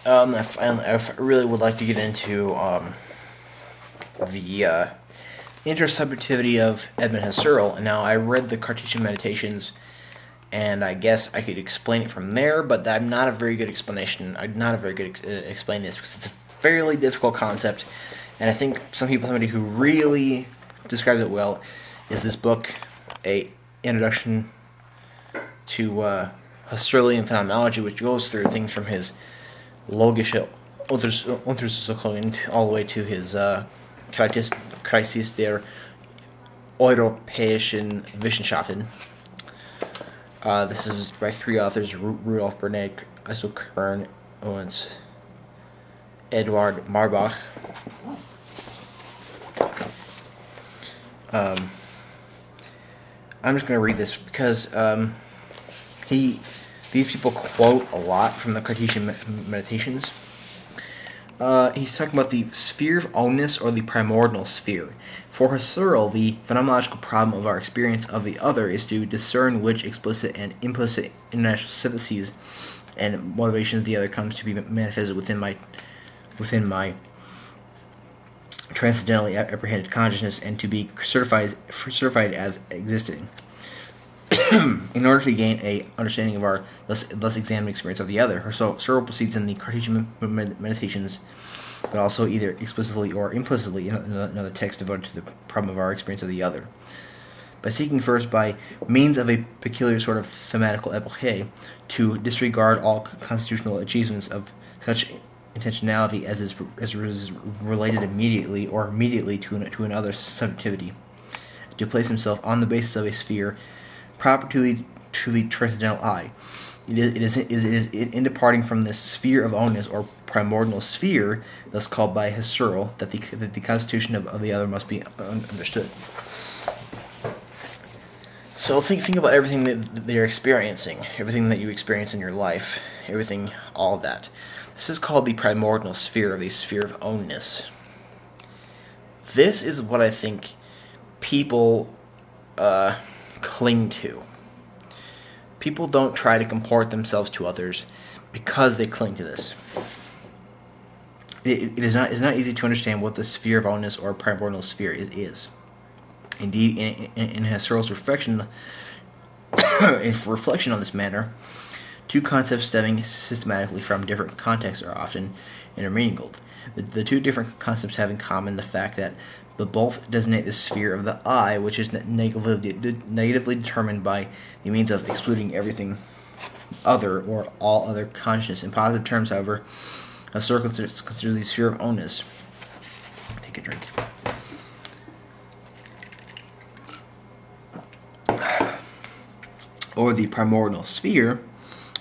I really would like to get into the intersubjectivity of Edmund Husserl. Now, I read the Cartesian Meditations, and I guess I could explain it from there, but I'm not a very good explanation. I'm not a very good explaining this because it's a fairly difficult concept, and I think somebody who really describes it well is this book, A Introduction to Husserlian Phenomenology, which goes through things from his logische Untersuchungen all the way to his Krisis der Europäischen Wissenschaften. This is by three authors: Rudolf Bernet, Issel Kern, and Eduard Marbach. I'm just going to read this because these people quote a lot from the Cartesian Meditations. He's talking about the sphere of ownness, or the primordial sphere. For Husserl, the phenomenological problem of our experience of the other is to discern which explicit and implicit international syntheses and motivations of the other comes to be manifested within my transcendentally apprehended consciousness, and to be certified as existing. In order to gain a understanding of our thus examined experience of the other, Husserl proceeds in the Cartesian Meditations, but also either explicitly or implicitly in another text devoted to the problem of our experience of the other. By seeking first, by means of a peculiar sort of thematical epoche, to disregard all constitutional achievements of such intentionality as is related immediately or mediately to another subjectivity, to place himself on the basis of a sphere proper to the transcendental I. It is in departing from this sphere of ownness, or primordial sphere, thus called by Husserl, that the constitution of the other must be understood. So think about everything that they're experiencing, everything that you experience in your life, everything, all of that. This is called the primordial sphere, or the sphere of ownness. This is what I think people cling to. People don't try to comport themselves to others because they cling to this. It's not easy to understand what the sphere of ownness or primordial sphere is. Indeed, in Husserl's reflection on this matter, two concepts stemming systematically from different contexts are often intermingled. The two different concepts have in common the fact that both designate the sphere of the I, which is negatively determined by the means of excluding everything other, or all other consciousness. In positive terms, however, Husserl considers the sphere of ownness. Take a drink. Or the primordial sphere,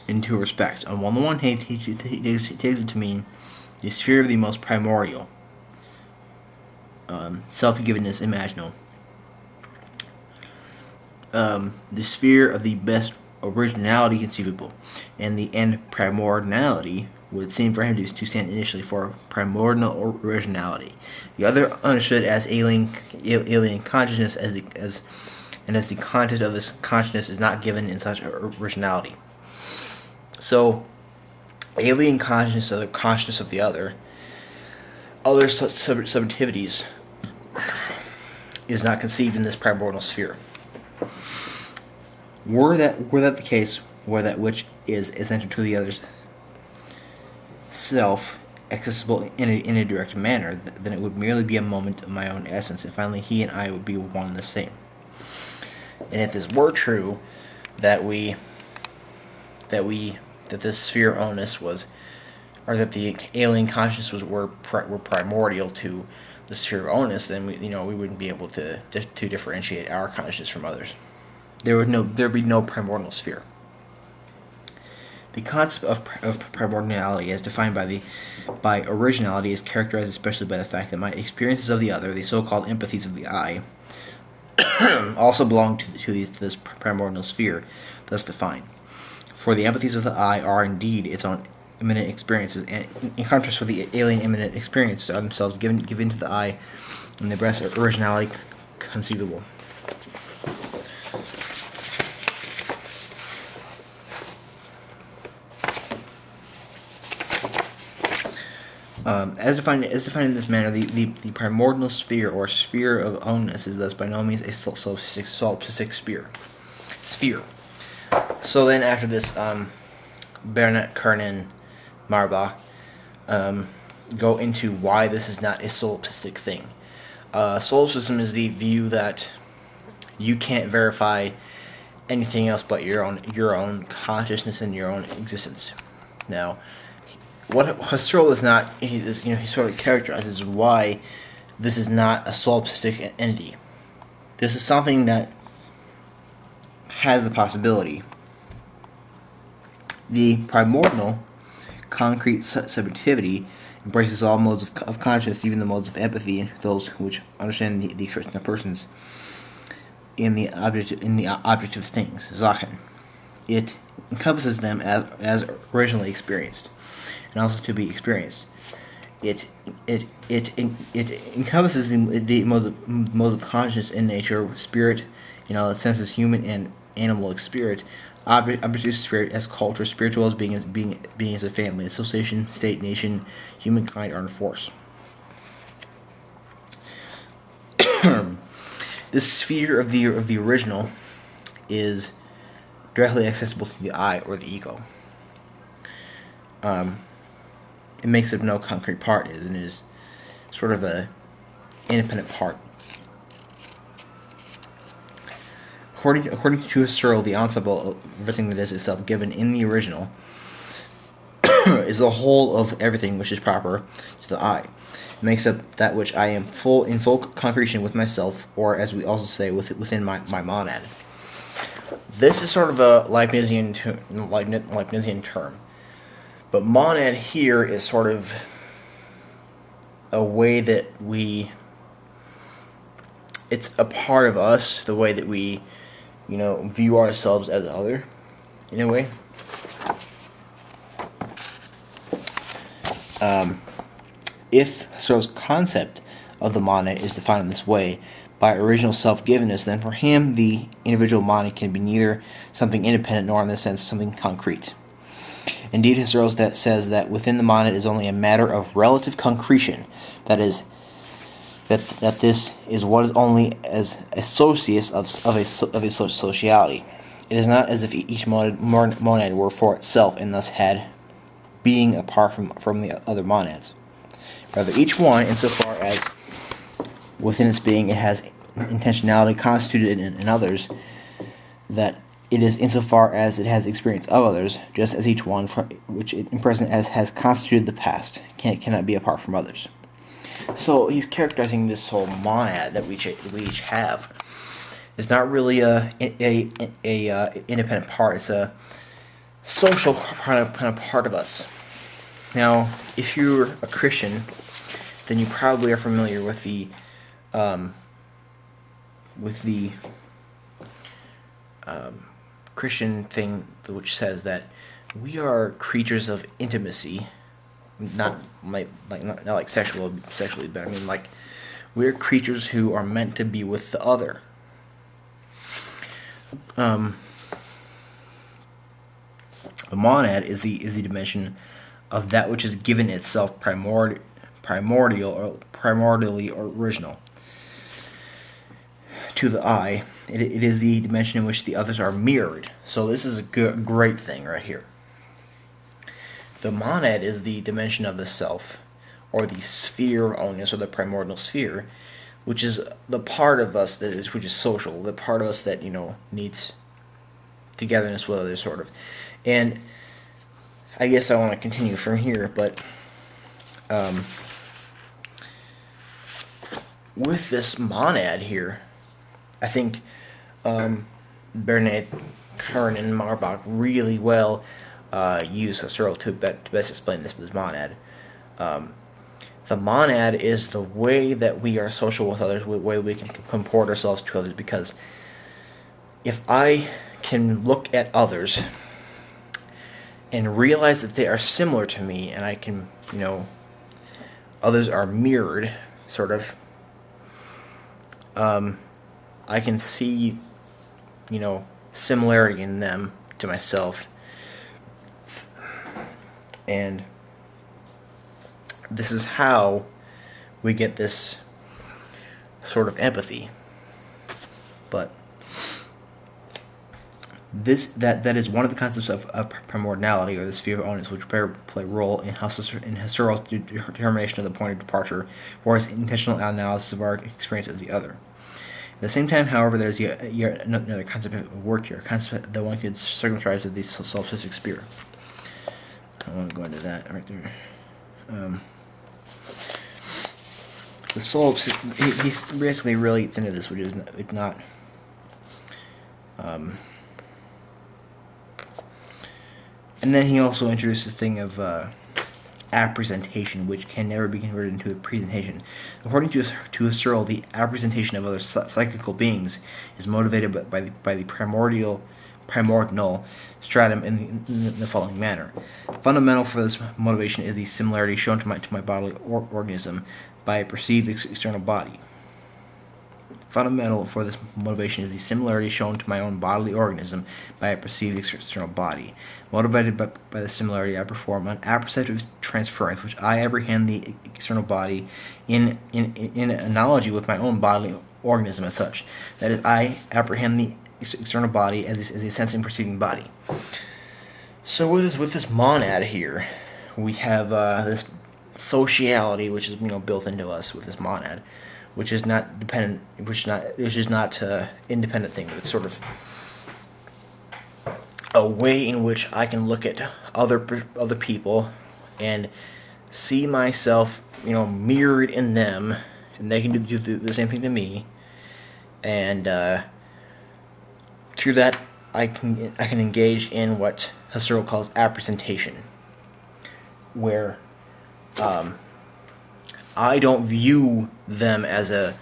in two respects. On one hand, he takes it to mean the sphere of the most primordial, self-givenness imaginal, the sphere of the best originality conceivable, and the end primordiality would seem for him to stand initially for primordial originality. The other understood as alien consciousness, as the content of this consciousness is not given in such originality. So, alien consciousness of the consciousness of the other subjectivities, is not conceived in this primordial sphere. Were that the case, where that which is essential to the other's self, accessible in a direct manner, then it would merely be a moment of my own essence, and finally he and I would be one and the same. And if this were true, that this sphere of ownness was, or that the alien consciousness were primordial to the sphere of ownness, then we wouldn't be able to differentiate our consciousness from others. There'd be no primordial sphere. The concept of primordiality, as defined by originality, is characterized especially by the fact that my experiences of the other, the so-called empathies of the I, also belong to this primordial sphere, thus defined. For the empathies of the I are indeed its own immanent experiences, and in contrast with the alien immanent experiences are themselves given to the I in the best originality conceivable. As defined in this manner, the primordial sphere or sphere of ownness is thus by no means a solipsistic sphere. So then, after this, Bernat, Kernan, Marbach go into why this is not a solipsistic thing. Solipsism is the view that you can't verify anything else but your own consciousness and your own existence. Now, what Husserl is not, he sort of characterizes why this is not a solipsistic entity. This is something that has the possibility. The primordial, concrete subjectivity embraces all modes of consciousness, even the modes of empathy, and those which understand the expression of persons in the object of things, Sachen. It encompasses them as originally experienced, and also to be experienced. It encompasses the modes of consciousness in nature, spirit, in all its senses, human and animal spirit, object spirit as culture, spiritual as being as a family, association, state, nation, humankind, or force. This sphere of the original is directly accessible to the I or the ego. It makes up no concrete part, and is sort of a independent part. According to Husserl, the ensemble of everything that is itself given in the original is the whole of everything which is proper to the I. It makes up that which I am in full concretion with myself, or as we also say, within my monad. This is sort of a Leibnizian term. But monad here is sort of a way that it's a part of us, the way that we, view ourselves as other, in a way. If Husserl's concept of the monad is defined in this way, by original self-givenness, then for him the individual monad can be neither something independent nor, in this sense, something concrete. Indeed, Husserl says that within the monad is only a matter of relative concretion, that is, that this is what is only as associates of a sociality. It is not as if each monad were for itself and thus had being apart from the other monads. Rather, each one, insofar as within its being it has intentionality constituted in others, that it is insofar as it has experience of others, just as each one which it in present as has constituted the past cannot be apart from others. So he's characterizing this whole monad that we each have. It's not really a independent part. It's a social kind of part of us. Now, if you're a Christian, then you probably are familiar with the Christian thing, which says that we are creatures of intimacy, not like sexually, but I mean like we're creatures who are meant to be with the other. The monad is the dimension of that which is given itself primordially or original to the I. It is the dimension in which the others are mirrored. So this is a great thing right here. The monad is the dimension of the self, or the sphere of ownness, or the primordial sphere, which is the part of us which is social, the part of us that needs togetherness with others, sort of. And I guess I want to continue from here, but with this monad here, I think Bernat, Kern, and Marbach really well use Husserl to best explain this with monad. The monad is the way that we are social with others, the way we can comport ourselves to others, because if I can look at others and realize that they are similar to me, and I can, others are mirrored, sort of, I can see, similarity in them to myself, and this is how we get this sort of empathy. But that is one of the concepts of primordiality, or the sphere of ownness, which play a role in Husserl's determination of the point of departure, whereas intentional analysis of our experience is the other. At the same time, however, there's yet another concept of work here, a concept that one could circumscribe as the solipsistic sphere. I want to go into that right there. The solipsistic, he's basically really into this, which is not. And then he also introduced this thing of appresentation, which can never be converted into a presentation. According to Husserl, the appresentation of other psychical beings is motivated by the primordial stratum in the following manner. Fundamental for this motivation is the similarity shown to my bodily organism by a perceived external body. Fundamental for this motivation is the similarity shown to my own bodily organism by a perceived external body. Motivated by the similarity, I perform an apperceptive transference, which I apprehend the external body in analogy with my own bodily organism as such. That is, I apprehend the external body as a sensing perceiving body. So with this monad here, we have this sociality, which is built into us with this monad, which is not dependent, which is not independent thing, but it's sort of a way in which I can look at other people and see myself, mirrored in them, and they can do the same thing to me, and through that I can engage in what Husserl calls appresentation, where I don't view them as I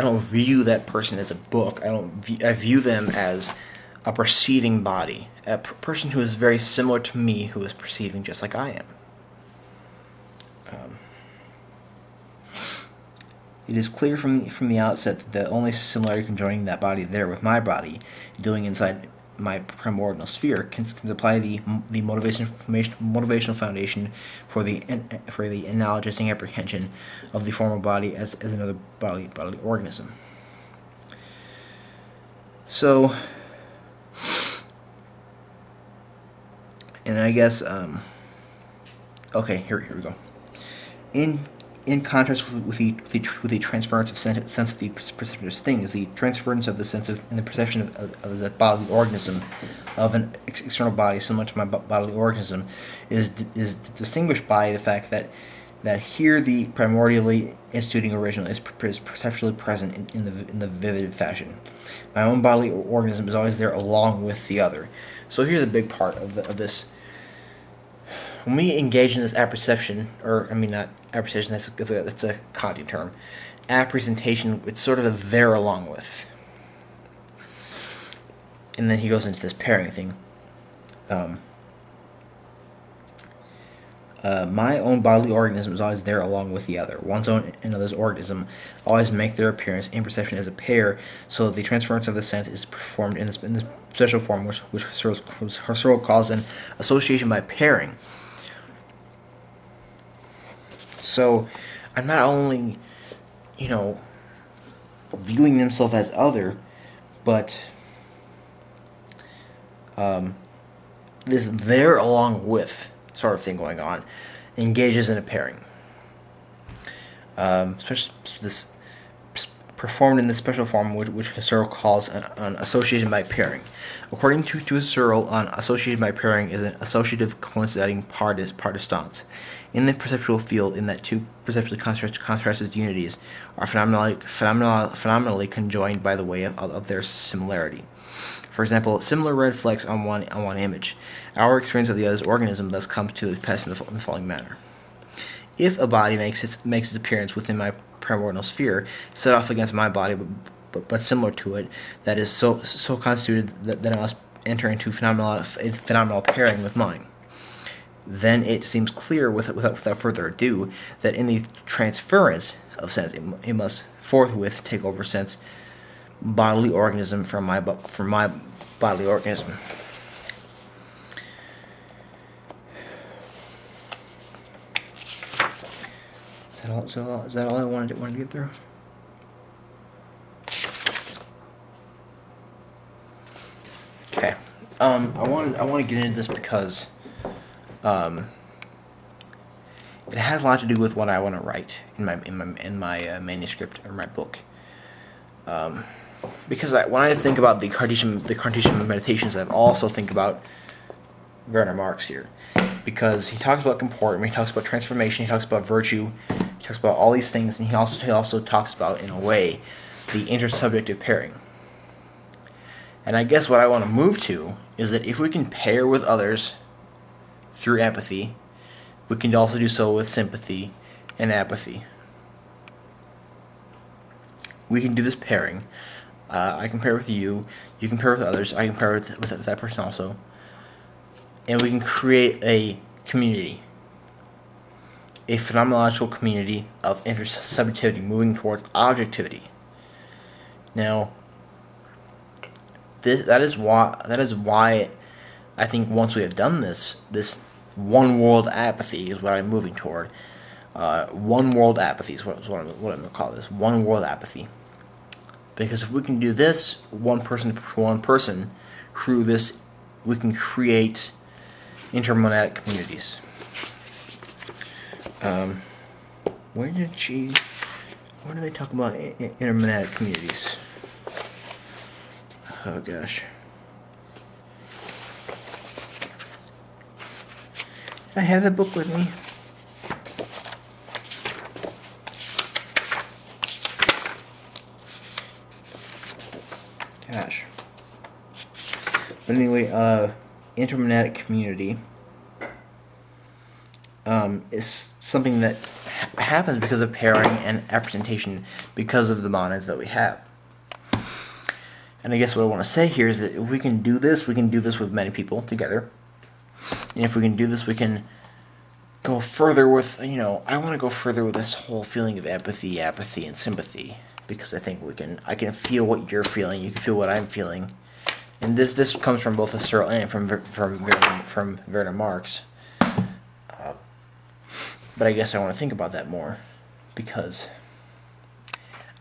don't view that person as a book. I view them as a perceiving body, a person who is very similar to me, who is perceiving just like I am. It is clear from the outset that the only similarity conjoining that body there with my body, doing inside my primordial sphere, can supply the motivational foundation for the analogizing apprehension of the former body as another bodily organism. So, and I guess okay, here we go. In contrast with the transference of sense of the perception of things, the transference of the sense of and the perception of the bodily organism of an external body similar to my bodily organism is distinguished by the fact that here the primordially instituting original is perceptually present in the vivid fashion. My own bodily organism is always there along with the other. So here's a big part of this. When we engage in this apperception, or I mean not apperception, that's a Kantian term. Appresentation, it's sort of a there along with. And then he goes into this pairing thing. My own bodily organism is always there along with the other. One's own and another's organism always make their appearance in perception as a pair, so that the transference of the sense is performed in this special form, which Husserl calls an association by pairing. So, I'm not only, viewing themselves as other, but this there along with sort of thing going on engages in a pairing. Especially this performed in this special form, which Husserl calls an association by pairing. According to Husserl, an association by pairing is an associative coinciding partistance. In the perceptual field, in that two perceptually contrasted unities are phenomenally conjoined by the way of their similarity. For example, similar red flecks on one image. Our experience of the other's organism thus comes to pass in the following manner. If a body makes its appearance within my primordial sphere, set off against my body, but similar to it, that is so constituted that it must enter into phenomenal pairing with mine, then it seems clear, without further ado, that in the transference of sense, it must forthwith take over sense bodily organism from my bodily organism. Is that all I wanted to get through? Okay. I want to get into this because it has a lot to do with what I want to write in my manuscript or my book. Because when I think about the Cartesian meditations, I also think about Werner Marx here, because he talks about comportment, he talks about transformation, he talks about virtue, he talks about all these things, and he also talks about, in a way, the intersubjective pairing. And I guess what I want to move to is that if we can pair with others through empathy, we can also do so with sympathy and apathy. We can do this pairing. I can pair with you, you can pair with others, I can pair with that person also. And we can create a community. A phenomenological community of intersubjectivity moving towards objectivity. Now, that is why I think once we have done this one world apathy is what I'm moving toward. One world apathy is what I'm going to call this. One world apathy. Because if we can do this one person through this, we can create intermonadic communities. Where do they talk about intermonadic communities? Oh gosh. I have the book with me. Gosh. But anyway, intermonadic community is something that happens because of pairing and appresentation, because of the monads that we have. And I guess what I want to say here is that if we can do this with many people together. And if we can do this, we can go further with, I want to go further with this whole feeling of apathy, and sympathy. Because I think I can feel what you're feeling, you can feel what I'm feeling. And this comes from both Husserl and from Werner Marx. But I guess I want to think about that more, because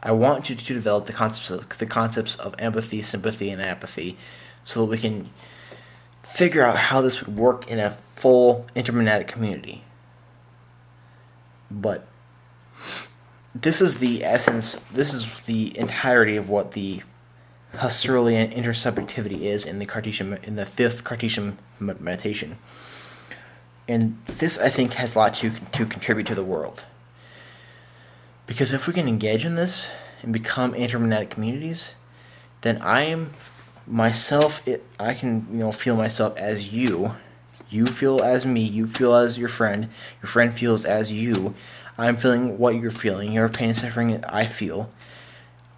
I want you to develop the concepts of empathy, sympathy, and apathy, so that we can figure out how this would work in a full intermonadic community. But this is the essence, this is the entirety of what the Husserlian intersubjectivity is in the fifth Cartesian meditation. And this, I think, has a lot to contribute to the world. Because if we can engage in this and become intermonadic communities, then I can feel myself as you. You feel as me. You feel as your friend. Your friend feels as you. I'm feeling what you're feeling. Your pain and suffering I feel.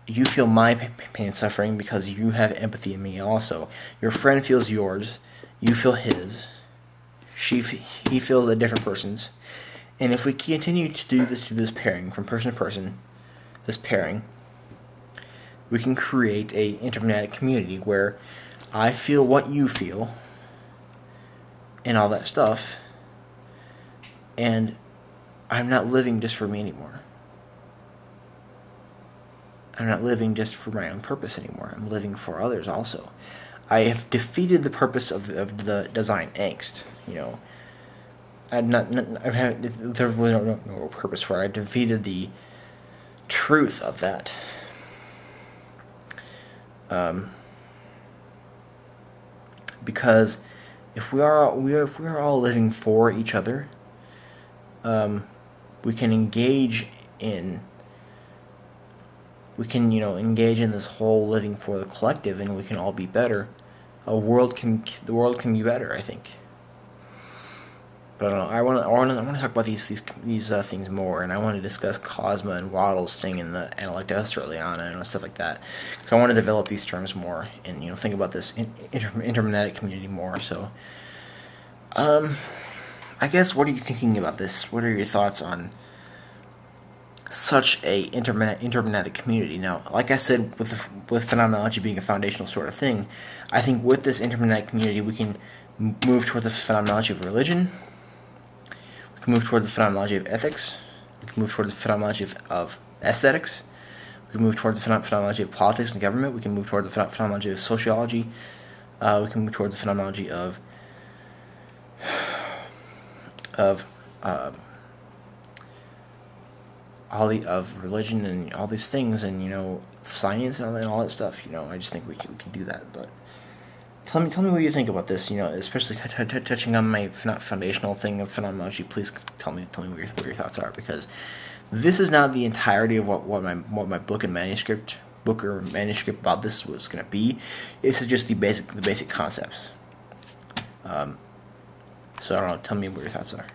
You feel my pain and suffering because you have empathy in me also. Your friend feels yours. You feel his. He feels a different person's. And if we continue to do this pairing from person to person, this pairing, we can create a intermonadic community where I feel what you feel and all that stuff, and I'm not living just for me anymore. I'm not living just for my own purpose anymore. I'm living for others also. I have defeated the purpose of the design angst. There was no purpose for it. I defeated the truth of that. Because if we are all living for each other, we can engage in this whole living for the collective, and we can all be better. The world can be better, I think. But I don't know. I want to talk about these things more, and I want to discuss Cosma and Waddell's thing in the Analecta Husserliana and stuff like that. So I want to develop these terms more, and think about this intermonadic community more. So, I guess, what are you thinking about this? What are your thoughts on such a intermonadic community? Now, like I said, with phenomenology being a foundational sort of thing, I think with this intermonadic community we can move toward the phenomenology of religion. We can move toward the phenomenology of ethics, We can move toward the phenomenology of aesthetics. We can move toward the phenomenology of politics and government. We can move toward the phenomenology of sociology. We can move toward the phenomenology of religion and all these things, and science and all that stuff. I just think we can do that. But tell me what you think about this. Especially touching on my foundational thing of phenomenology. Please tell me what your thoughts are, because this is not the entirety of what my book or manuscript about this was going to be. This is just the basic concepts. So I don't know. Tell me what your thoughts are.